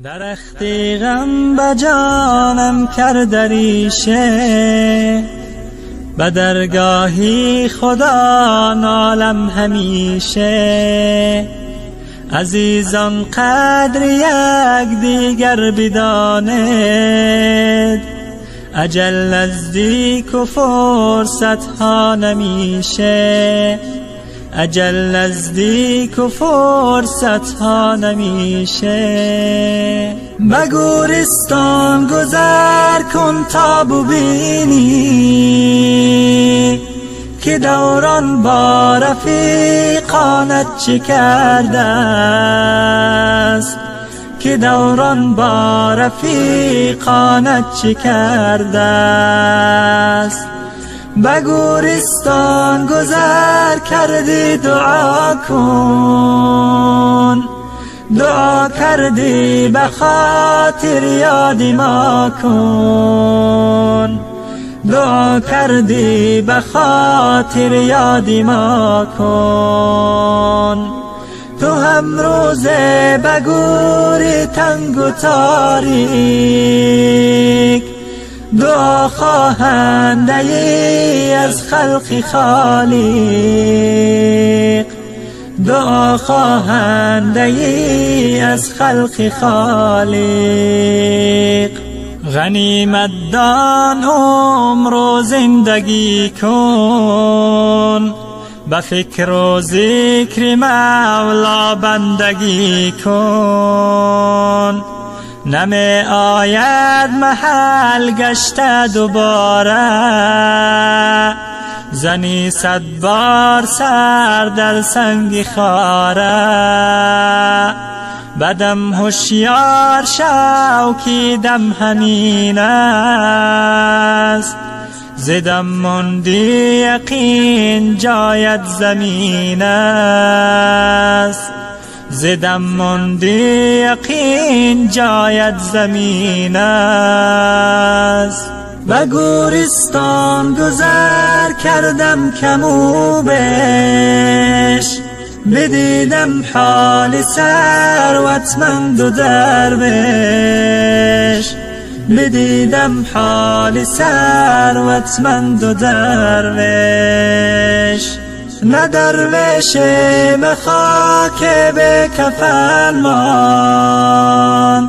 درختی غم به جانم کرد ریشه، به درگاهی خدا نالم همیشه. عزیزان قدر یک دیگر بدانید، اجل نزدیک و فرصت ها نمیشه. اجل نزدیک و فرصت ها نمیشه. به گورستان گذر کن تا ببینی که دوران با رفیقانت چه کرده است. که دوران با رفیقانت چه کرده است. به گورستان گذر کردی دعا کن، دعا کردی به خاطر یاد ما کن. دعا کردی به خاطر یاد ما کن. تو هم روزه به گوری تنگ و تاریک، دعا خواهنده ای از خلق خالق. دعا خواهنده ای از خلق خالق. غنیمت دان عمر و زندگی کن، به فکر و ذکر مولا بندگی کن. نمی آید محل گشته دوباره، زنی 100 بار سر در سنگ خاره. بدم هوشیار شو که دم همین است، زدم مندی یقین جایت زمین است. زدم مندی یقین جایت زمین است. به گورستان گذر کردم کمو بیش، بدیدم حال ثروتمند و درویش. بدیدم حال ثروتمند و درویش. نه درویش به خاک به کفن ماند،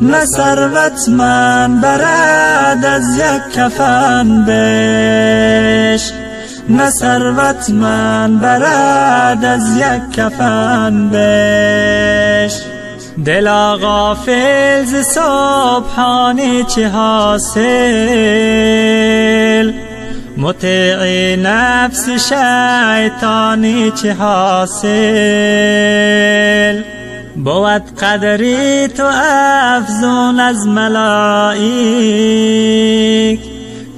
نه ثروتمند برد از یک کفن بیش. نه ثروتمند برد از یک کفن بیش. دلا غافل ز سبحانی چه حاصل، مطیع نفس شیطانی چه حاصل. بود قدری تو افزون از ملائک،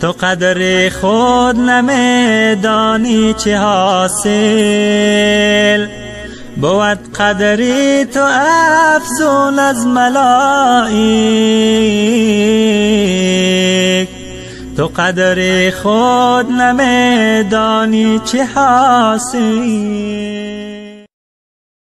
تو قدر خود نمیدانی چه حاصل. بود قدری تو افزون از ملائک، تو قدر خود نمیدانی چه حاصل.